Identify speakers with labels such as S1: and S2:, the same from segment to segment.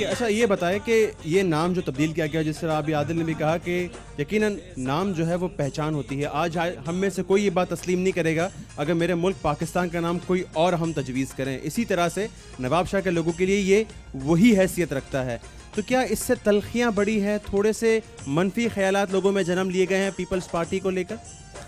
S1: اچھا یہ بتائیں کہ یہ نام جو تبدیل کیا گیا، جس طرح ابھی عادل نے بھی کہا کہ یقیناً نام جو ہے وہ پہچان ہوتی ہے. آج ہم میں سے کوئی یہ بات تسلیم نہیں کرے گا اگر میرے ملک پاکستان کا نام کوئی اور ہم تجویز کریں. اسی طرح سے نواب شاہ کے لوگوں کے لیے یہ وہی حیثیت رکھتا ہے. تو کیا اس سے تلخیاں بڑی ہیں، تھوڑے سے منفی خیالات لوگوں میں جنم لیے گئے ہیں پیپلز پارٹی کو لے کر؟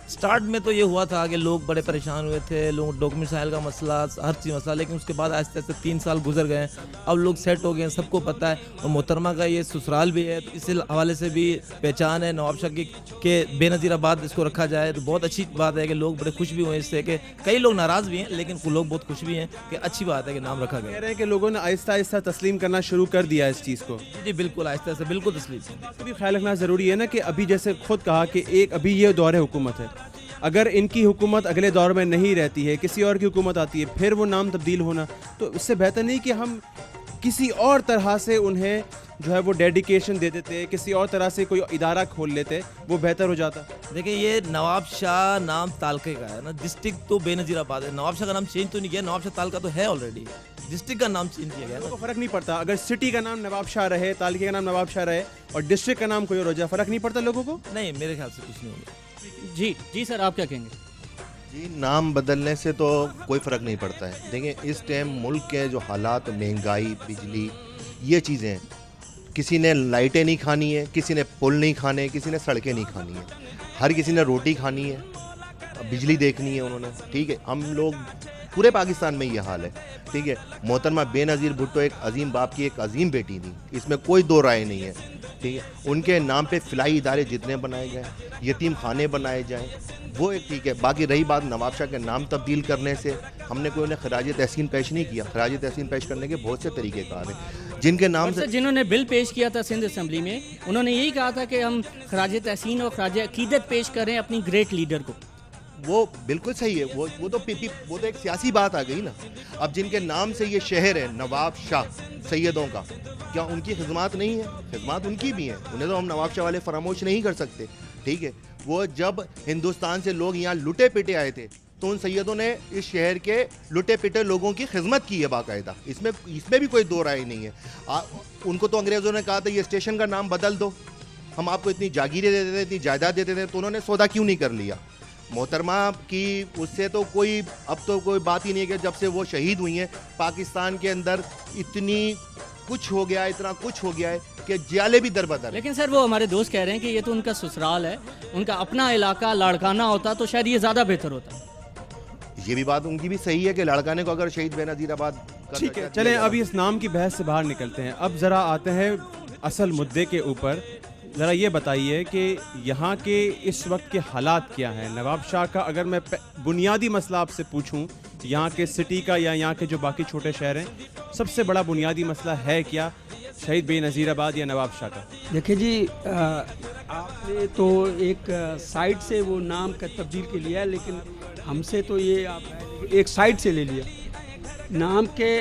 S2: سٹارٹ میں تو یہ ہوا تھا کہ لوگ بڑے پریشان ہوئے تھے، لوگ ڈاکومنٹ سائل کا مسئلہ، ہر چیز مسئلہ، لیکن اس کے بعد آہستہ آہستہ 3 سال گزر گئے ہیں، اب لوگ سیٹ ہو گئے ہیں، سب کو پتہ ہے. اور محترمہ کا یہ سسرال بھی ہے، تو اس حوالے سے بھی پہچان ہے نواب شاہ کی کہ بے نظیر آباد اس کو رکھا جائے. تو بہت اچھی بات ہے کہ لوگ بڑے خوش بھی ہوئے اس سے، کہ کئی لوگ ناراض بھی ہیں لیکن لوگ بہت خوش بھی ہیں کہ اچھی بات ہے کہ نام رکھا گیا.
S1: کہہ رہے ہیں کہ لوگوں نے آہستہ آہستہ تسلیم کرنا شروع کر دیا اس چیز کو.
S2: جی بالکل، آہستہ آہستہ بالکل تسلیم.
S1: بھی خیال رکھنا ضروری ہے نا کہ ابھی جیسے خود کہا کہ ایک ابھی یہ دور حکومت ہے، اگر ان کی حکومت اگلے دور میں نہیں رہتی ہے، کسی اور کی حکومت آتی ہے، پھر وہ نام تبدیل ہونا، تو اس سے بہتر نہیں کہ ہم کسی اور طرح سے انہیں جو ہے وہ ڈیڈیکیشن دے دیتے، کسی اور طرح سے کوئی ادارہ کھول لیتے، وہ بہتر ہو جاتا.
S2: دیکھیں یہ نواب شاہ نام تالکے کا ہے نا، ڈسٹرکٹ تو بے نظیر آباد ہے. نواب شاہ کا نام چینج تو نہیں کیا، نواب شاہ تالکہ تو ہے آلریڈی، ڈسٹرکٹ کا نام چینج کیا گیا.
S1: تو فرق نہیں پڑتا اگر سٹی کا نام نواب شاہ رہے، تالکے کا نام نواب شاہ رہے اور ڈسٹرکٹ کا نام کوئی اور ہو جائے، فرق نہیں پڑتا لوگوں کو؟
S2: نہیں، میرے خیال سے کچھ نہیں ہوگا.
S3: جی سر، آپ کیا کہیں گے؟
S4: جی نام بدلنے سے تو کوئی فرق نہیں پڑتا ہے. دیکھیں اس ٹائم ملک کے جو حالات، مہنگائی، بجلی، یہ چیزیں ہیں. کسی نے لائٹیں نہیں کھانی ہے، کسی نے پل نہیں کھانے، کسی نے سڑکیں نہیں کھانی ہیں، ہر کسی نے روٹی کھانی ہے، بجلی دیکھنی ہے انہوں نے. ٹھیک ہے، ہم لوگ پورے پاکستان میں یہ حال ہے. ٹھیک ہے، محترمہ بے نظیر بھٹو ایک عظیم باپ کی ایک عظیم بیٹی تھی، اس میں کوئی دو رائے نہیں ہے. ٹھیک ہے، ان کے نام پہ فلاحی ادارے جتنے بنائے جائیں، یتیم خانے بنائے جائیں، وہ ایک ٹھیک ہے. باقی رہی بات نواب شاہ کے نام تبدیل کرنے سے، ہم نے کوئی انہیں خراج تحسین پیش نہیں کیا. خراج تحسین پیش کرنے کے بہت سے طریقے کار ہیں جن کے نام سے.
S3: جنہوں نے بل پیش کیا تھا سندھ اسمبلی میں، انہوں نے یہی کہا تھا کہ ہم خراج تحسین اور خراج عقیدت پیش کریں اپنی گریٹ لیڈر کو.
S4: وہ بالکل صحیح ہے، وہ تو ایک سیاسی بات آ گئی نا. اب جن کے نام سے یہ شہر ہے نواب شاہ سیدوں کا، کیا ان کی خدمات نہیں ہے؟ خدمات ان کی بھی ہیں، انہیں تو ہم نواب شاہ والے فراموش نہیں کر سکتے. ٹھیک ہے، وہ جب ہندوستان سے لوگ یہاں لٹے پٹے آئے تھے تو ان سیدوں نے اس شہر کے لٹے پٹے لوگوں کی خدمت کی ہے باقاعدہ. اس میں بھی کوئی دو رائے نہیں ہے. ان کو تو انگریزوں نے کہا تھا یہ اسٹیشن کا نام بدل دو، ہم آپ کو اتنی جاگیریں دیتے تھے، اتنی جائیداد دیتے تھے، تو انہوں نے سودا کیوں نہیں کر لیا؟ محترمہ کی اس سے تو اب تو کوئی بات ہی نہیں ہے کہ جب سے وہ شہید ہوئی ہیں پاکستان کے اندر اتنی کچھ ہو گیا ہے، اتنا کچھ ہو گیا ہے کہ جیالے بھی در بدر.
S3: لیکن سر وہ ہمارے دوست کہہ رہے ہیں کہ یہ تو ان کا سسرال ہے، ان کا اپنا علاقہ لاڑکانہ ہوتا تو شاید یہ زیادہ بہتر ہوتا.
S4: یہ بھی بات ان کی بھی صحیح ہے کہ لڑکانے کو اگر شہید بے نظیر آباد.
S1: ٹھیک ہے، چلیں اب اس نام کی بحث سے باہر نکلتے ہیں. اب ذرا آتے ہیں اصل مدعے کے اوپر. ذرا یہ بتائیے کہ یہاں کے اس وقت کے حالات کیا ہیں؟ نواب شاہ کا اگر میں بنیادی مسئلہ آپ سے پوچھوں، یہاں کے سٹی کا یا یہاں کے جو باقی چھوٹے شہر ہیں، سب سے بڑا بنیادی مسئلہ ہے کیا؟ شہید بے نظیر آباد یا نواب شاہ کا؟
S5: دیکھیں جی، آپ نے تو ایک سائٹ سے وہ نام کا تبدیل کے لیا، لیکن ہم سے تو یہ آپ ایک سائٹ سے لے لیا. نام کے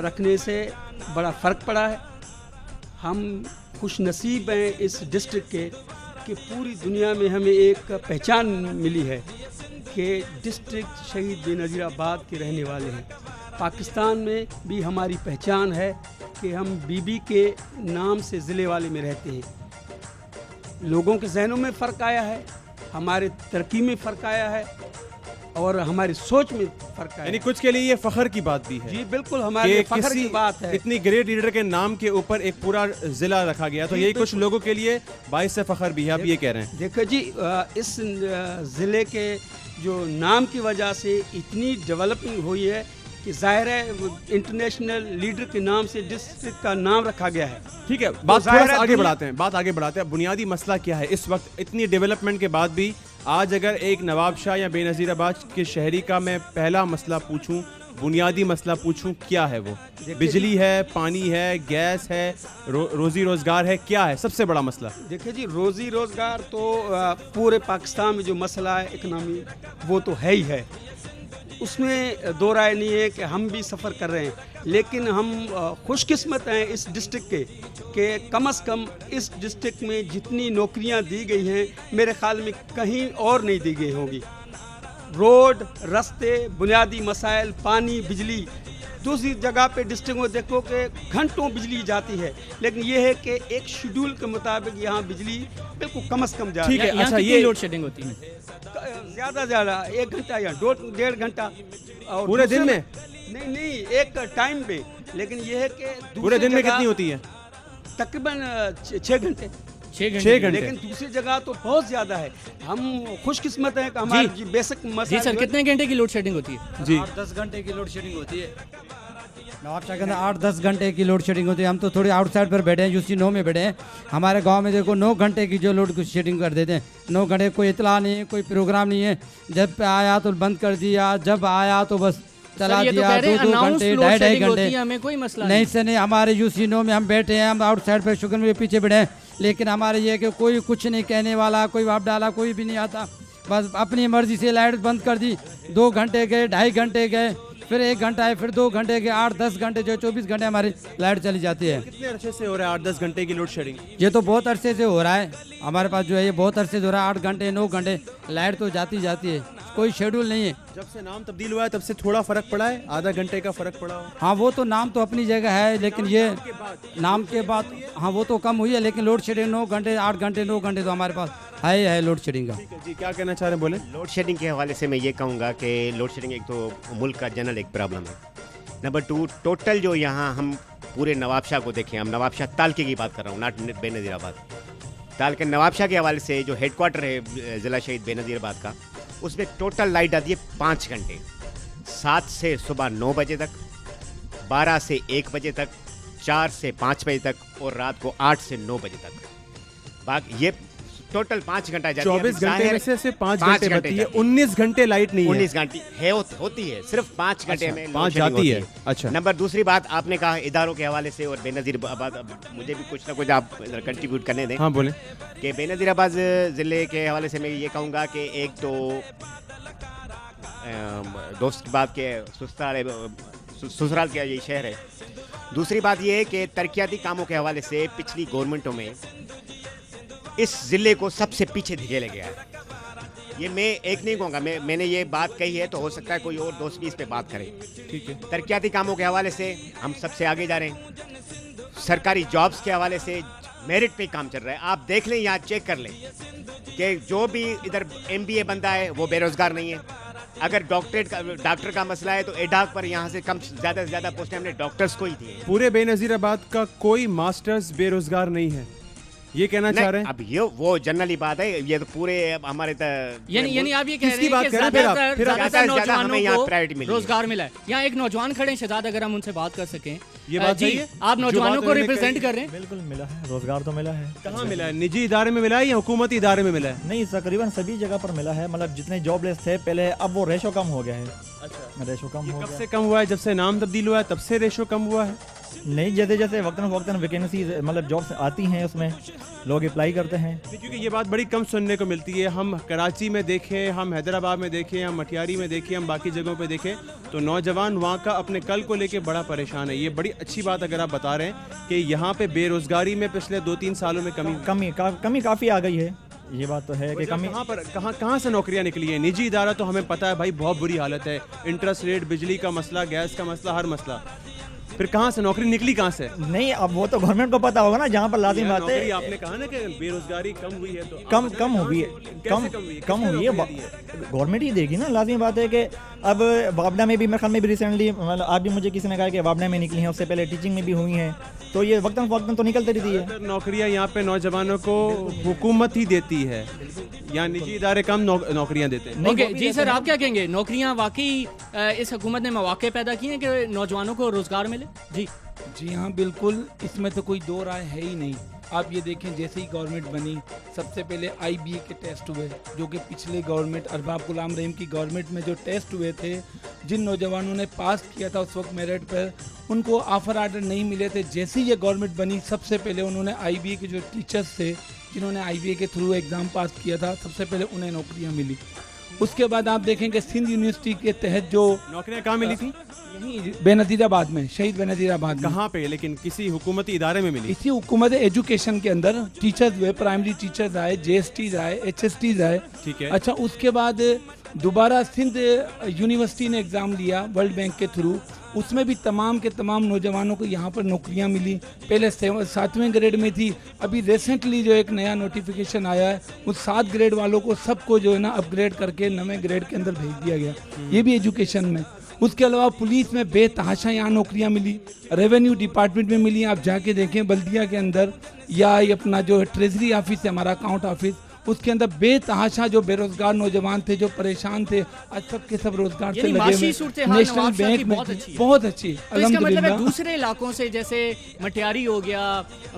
S5: رکھنے سے بڑا فرق پڑا ہے. ہم خوش نصیب ہیں اس ڈسٹرکٹ کے کہ پوری دنیا میں ہمیں ایک پہچان ملی ہے کہ ڈسٹرکٹ شہید بے نظیر آباد کے رہنے والے ہیں. پاکستان میں بھی ہماری پہچان ہے کہ ہم بی بی کے نام سے ضلع والے میں رہتے ہیں. لوگوں کے ذہنوں میں فرق آیا ہے، ہمارے ترقی میں فرق آیا ہے اور ہماری سوچ میں فرق آیا ہے.
S1: یعنی کچھ کے لیے یہ فخر کی بات بھی ہے.
S5: جی بالکل، ہمارے فخر کی بات ہے.
S1: اتنی گریٹ لیڈر کے نام کے اوپر ایک پورا ضلع رکھا گیا، تو یہی کچھ لوگوں کے لیے باعث فخر بھی ہے. آپ یہ کہہ رہے ہیں؟
S5: دیکھو جی، اس ضلع کے جو نام کی وجہ سے اتنی ڈیولپنگ ہوئی ہے کہ ظاہر ہے انٹرنیشنل لیڈر کے نام سے ڈسٹرکٹ کا نام رکھا گیا ہے.
S1: ٹھیک ہے، بات تھوڑا سا آگے بڑھاتے ہیں. بنیادی مسئلہ کیا ہے اس وقت اتنی ڈیولپمنٹ کے بعد بھی؟ آج اگر ایک نواب شاہ یا بے نظیر آباد کے شہری کا میں پہلا مسئلہ پوچھوں، بنیادی مسئلہ پوچھوں، کیا ہے وہ؟ بجلی ہے، پانی ہے، گیس ہے، روزی روزگار ہے، کیا ہے سب سے بڑا مسئلہ؟
S5: دیکھیں جی، روزی روزگار تو پورے پاکستان میں جو مسئلہ ہے اکنامی، وہ تو ہے ہی ہے. اس میں دو رائے نہیں ہے کہ ہم بھی سفر کر رہے ہیں. لیکن ہم خوش قسمت ہیں اس ڈسٹرکٹ کے کہ کم از کم اس ڈسٹرکٹ میں جتنی نوکریاں دی گئی ہیں میرے خیال میں کہیں اور نہیں دی گئی ہوں گی. روڈ، راستے، بنیادی مسائل، پانی، بجلی، दूसरी जगह पे डिस्ट्रिक्ट में देखो कि घंटों बिजली जाती है, लेकिन ये है कि एक शेड्यूल के मुताबिक यहाँ बिजली बिल्कुल कम से कम जा रही
S1: ठीक है,
S3: यहाँ
S1: अच्छा,
S3: कितनी
S1: ये
S3: लोड शेडिंग होती है?
S5: ज़्यादा से ज़्यादा 1 घंटा या 2-1.5 घंटा और
S1: पूरे दिन
S5: दूसरे
S1: में?
S5: नहीं, एक टाइम पे, लेकिन ये है कि
S1: पूरे दिन में
S5: जगह
S1: कितनी होती है?
S5: तकरीबन 6 घंटे।
S3: 6 घंटे?
S1: 6 घंटे।
S5: लेकिन दूसरी जगह तो बहुत ज़्यादा है। हम खुशकिस्मत हैं कि हमारे जी बेसिक
S3: जी
S5: मसाइल
S3: सर, कितने घंटे की लोड शेडिंग होती है?
S1: जी
S6: 8-10 घंटे की लोड शेडिंग होती है। नवाबशाह के अंदर 8-10 घंटे की लोड शेडिंग होती है। हम तो थोड़ी आउटसाइड पर बैठे हैं, यूसी 9 में बैठे हैं। हमारे गांव में देखो 9 घंटे की जो लोड शेडिंग कर देते हैं। 9 घंटे कोई इतला नहीं है, कोई प्रोग्राम नहीं है। जब आया तो बंद कर दिया, जब आया तो बस चला
S3: सर, ये तो
S6: दिया।
S3: कह रहे हैं
S6: 2-2
S3: announce
S6: घंटे,
S3: load
S6: 2.5
S3: shedding
S6: घंटे।
S3: होती है, हमें कोई मसला
S6: नहीं से नहीं, हमारे यूसी 9 में हम बैठे हैं, हम आउटसाइड पर शुगर में पीछे बैठे हैं। लेकिन हमारे ये कि कोई कुछ नहीं कहने वाला, कोई वाप डाला कोई भी नहीं आता। बस अपनी मर्जी से लाइट बंद कर दी। 2 घंटे गए, 2.5 घंटे गए, फिर 1 घंटा है, फिर 2 घंटे गए, 8-10 घंटे जो 24 घंटे हमारी लाइट चली जाती है।
S1: कितने अरसे से हो रहा है 8-10 घंटे की लोड शेडिंग?
S6: ये तो बहुत अरसे से हो रहा है हमारे पास, जो है ये बहुत अरसे से हो रहा है। 8 घंटे 9 घंटे लाइट तो जाती है, कोई शेड्यूल नहीं है।
S1: जब से नाम तब्दील हुआ है तब से थोड़ा फर्क पड़ा है, आधा घंटे का फर्क पड़ा हो?
S6: हाँ, वो तो नाम तो अपनी जगह है, लेकिन ये नाम के बाद हाँ वो तो कम हुई है, लेकिन लोड शेडिंग 9 घंटे 8 घंटे 9 घंटे तो हमारे पास है लोड शेडिंग का।
S1: ठीक है जी, क्या कहना चाह रहे हैं, बोले?
S7: लोड शेडिंग के हवाले से मैं ये कहूँगा कि लोड शेडिंग एक तो मुल्क का जनरल एक प्रॉब्लम है। नंबर 2, टोटल जो यहाँ हम पूरे नवाबशाह को देखें, हम नवाबशाह तालके की बात कर रहा हूँ, नॉट बेनज़ीराबाद। तालके नवाबशाह के हवाले से जो हेड क्वार्टर है ज़िला शहीद बेनज़ीराबाद का, उसमें टोटल लाइट आती है 5 घंटे, 7 से सुबह 9 बजे तक, 12 से 1 बजे तक, 4 से 5 बजे तक और रात को 8 से 9 बजे तक। बाकी ये टोटल 5 घंटा जाती है।
S1: 24 घंटे में से सिर्फ 5
S7: 5
S1: घंटे
S7: घंटे
S1: बचती है,
S7: जाती है।
S1: 19 घंटे लाइट नहीं है।
S7: 19 घंटे है होती है, सिर्फ 5 घंटे
S1: अच्छा,
S7: में
S1: 5
S7: लोड शेडिंग
S1: जाती
S7: होती
S1: है। अच्छा।
S7: नंबर दूसरी बात आपने कहा इदारों के हवाले से और बेनज़ीराबाद, मुझे भी कुछ ना कुछ आप कंट्रीब्यूट करने दें।
S1: हाँ बोले।
S7: कि बेनज़ीराबाद ज़िले के हवाले से मैं ये कहूँगा कि एक तो दोस्त की बात के ससुराल का ये शहर है। दूसरी बात ये है कि तरक्याती कामों के हवाले से पिछली गवर्नमेंटों में इस ज़िले को सबसे पीछे धकेला गया है। ये मैं एक नहीं कहूँगा, मैंने ये बात कही है, तो हो सकता है कोई और दोस्त भी इस पे बात करे।
S1: ठीक है।
S7: तरक्याती कामों के हवाले से हम सबसे आगे जा रहे हैं। सरकारी जॉब्स के हवाले से मेरिट पे काम चल रहा है। आप देख लें, यहाँ चेक कर लें कि जो भी इधर MBA बंदा है वो बेरोज़गार नहीं है। अगर डॉक्टर का मसला है तो एडाक पर यहाँ से कम ज़्यादा से ज़्यादा पोस्टें हमने डॉक्टर्स को ही दी हैं।
S1: पूरे बेनज़ीराबाद का कोई मास्टर्स बेरोजगार नहीं है, ये कहना चाह रहे हैं?
S7: अब ये वो जनरली बात है, ये तो पूरे हमारे
S3: यानी आप ये कह
S1: किसकी
S3: रहे हैं
S1: बात
S3: कि
S1: कर रहे हैं फिर आप?
S3: ज़्यादातर
S1: फिर आप-
S7: ज़्यादा से ज़्यादा
S3: नौजवानों
S7: हमें यहाँ
S3: को
S7: priority मिली है।
S3: रोजगार मिला है। यहाँ एक नौजवान खड़े हैं शहजाद, अगर हम उनसे बात कर सकें।
S1: ये बात
S3: जी,
S1: सही है?
S3: आप
S1: जो
S3: नौजवानों
S1: बात
S3: को
S1: उन्होंने
S3: रिप्रेजेंट
S1: कही।
S3: कर रहे हैं।
S8: बिल्कुल मिला है, रोजगार तो मिला है।
S1: कहाँ मिला है? निजी इदारे में मिला है या हुकूमती इदारे में मिला है?
S8: नहीं, तकरीबन सभी जगह पर मिला है। मतलब जितने जॉबलेस थे पहले, अब वो रेशो कम हो गया है।
S1: अच्छा,
S8: रेशो कम हो
S1: कब
S8: गया
S1: से कम हुआ है? जब से नाम तब्दील हुआ है तब से रेशो कम हुआ है?
S8: नहीं, जैसे जैसे वक्तन वैकेंसीज मतलब जॉब्स आती हैं, उसमें लोग अप्लाई करते हैं।
S1: क्योंकि ये बात बड़ी कम सुनने को मिलती है। हम कराची में देखें, हम हैदराबाद में देखें, हम मटियारी में देखें, हम बाकी जगहों पे देखें, तो नौजवान वहाँ का अपने कल को लेके बड़ा परेशान है। ये बड़ी अच्छी बात अगर आप बता रहे हैं कि यहाँ पे बेरोजगारी में पिछले 2-3 सालों में कमी
S8: कमी काफ़ी आ गई है। ये बात तो है कि कमी।
S1: कहाँ से नौकरियाँ निकली हैं? निजी इदारा तो हमें पता है भाई बहुत बुरी हालत है, इंटरेस्ट रेट, बिजली का मसला, गैस का मसला, हर मसला। फिर कहाँ से नौकरी निकली, कहाँ से?
S8: नहीं, अब वो तो गवर्नमेंट को पता होगा ना, जहाँ पर लाजिम बात
S1: नौकरी
S8: है।
S1: आपने कहा ना कि बेरोजगारी कम हुई है, तो
S8: कम
S1: आप
S8: कम
S1: बताएं
S8: हुई है,
S1: कहाँ से
S8: कम हुई है। गवर्नमेंट ही देगी ना, लाजिमी बात है कि अब वापडा में भी, मेरे ख्याल में भी रिसेंटली, मतलब आज भी मुझे किसी ने कहा कि वापडा में निकली हैं, उससे पहले टीचिंग में भी हुई हैं, तो ये वक्तन तो निकलती रहती है।
S1: ज़्यादातर नौकरियां यहाँ पे नौजवानों को हुकूमत ही देती है, यहाँ निजी इदारे कम नौकरियां देते हैं।
S3: ओके जी सर, आप क्या कहेंगे? नौकरियां वाकई इस हुकूमत ने मौके पैदा किए हैं कि नौजवानों को रोजगार मिले?
S9: जी हाँ, बिल्कुल, इसमें तो कोई दो राय है ही नहीं। आप ये देखें, जैसे ही गवर्नमेंट बनी, सबसे पहले IBA के टेस्ट हुए, जो कि पिछले गवर्नमेंट अरबाब गुलाम रहीम की गवर्नमेंट में जो टेस्ट हुए थे, जिन नौजवानों ने पास किया था उस वक्त मेरिट पर, उनको ऑफर आर्डर नहीं मिले थे। जैसे ही ये गवर्नमेंट बनी, सबसे पहले उन्होंने IBA के जो टीचर्स थे, जिन्होंने IBA के थ्रू एग्ज़ाम पास किया था, सबसे पहले उन्हें नौकरियाँ मिली। उसके बाद आप देखेंगे सिंध यूनिवर्सिटी के तहत जो
S1: नौकरियां कहाँ मिली थी?
S9: यहीं बेनज़ीराबाद में, शहीद बेनज़ीराबाद में।
S1: कहाँ पे? लेकिन किसी हुकूमती इदारे में मिली?
S9: इसी हुकूमत एजुकेशन के अंदर टीचर्स हुए, प्राइमरी टीचर्स आए, JSTs आए, HSTs आए।
S1: ठीक है।
S9: अच्छा, उसके बाद दोबारा सिंध यूनिवर्सिटी ने एग्ज़ाम लिया वर्ल्ड बैंक के थ्रू, उसमें भी तमाम के तमाम नौजवानों को यहाँ पर नौकरियाँ मिली। पहले 7वें ग्रेड में थी, अभी रिसेंटली जो एक नया नोटिफिकेशन आया है उस 7 ग्रेड वालों को सबको जो है ना अपग्रेड करके 9वें ग्रेड के अंदर भेज दिया गया, ये भी एजुकेशन में। उसके अलावा पुलिस में बेतहाशा यहाँ नौकरियाँ मिली, रेवेन्यू डिपार्टमेंट में मिली, आप जाके देखें बल्दिया के अंदर, या ये अपना जो ट्रेजरी ऑफिस है हमारा अकाउंट ऑफिस, उसके अंदर बेतहाशा जो बेरोजगार नौजवान थे, जो परेशान थे, आज सब के सब रोजगार से लगे हुए। नेशनल बैंक में बहुत अच्छी,
S3: तो इसका मतलब है दूसरे इलाकों से जैसे मटियारी हो गया,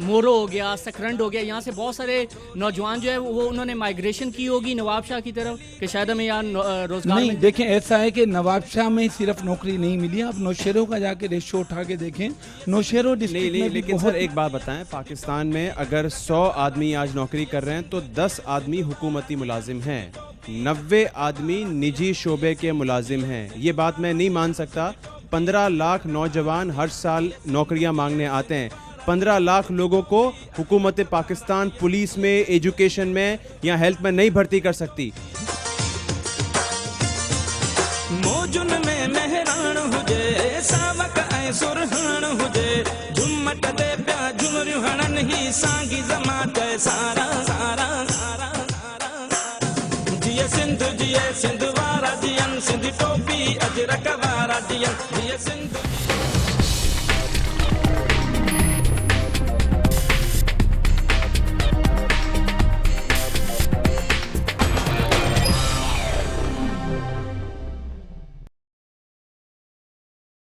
S3: मोरो हो गया, सकरंड हो गया, यहाँ से बहुत सारे नौजवान जो है वो उन्होंने माइग्रेशन की होगी नवाबशाह की तरफ कि शायद हमें यहाँ रोजगार
S9: नहीं। देखें ऐसा है कि नवाबशाह में सिर्फ नौकरी नहीं मिली, आप नौशेरों का जाके रेशो उठा के देखें, नौशेरों डिस्ट्रिक्ट में
S1: लेकिन सर एक बात बताएं, पाकिस्तान में अगर 100 आदमी आज नौकरी कर रहे हैं तो 10 आदमी हुकूमती मुलाजिम हैं, 90 आदमी निजी शोबे के मुलाजिम हैं। ये बात मैं नहीं मान सकता। 15 लाख नौजवान हर साल नौकरियां मांगने आते हैं। 15 लाख लोगों को हुकूमत पाकिस्तान पुलिस में, एजुकेशन में या हेल्थ में नहीं भर्ती कर सकती।
S10: मौजुन में मेहरान हुजे, सावक ऐ सुरहान हुजे, झुमट दे प्या झुमरियूं हणन ही सांगी जमात सारा सारा सारा जिए सिंध वारा जियन, सिंधी टोपी अजरक वारा जियन, जिए सिंध।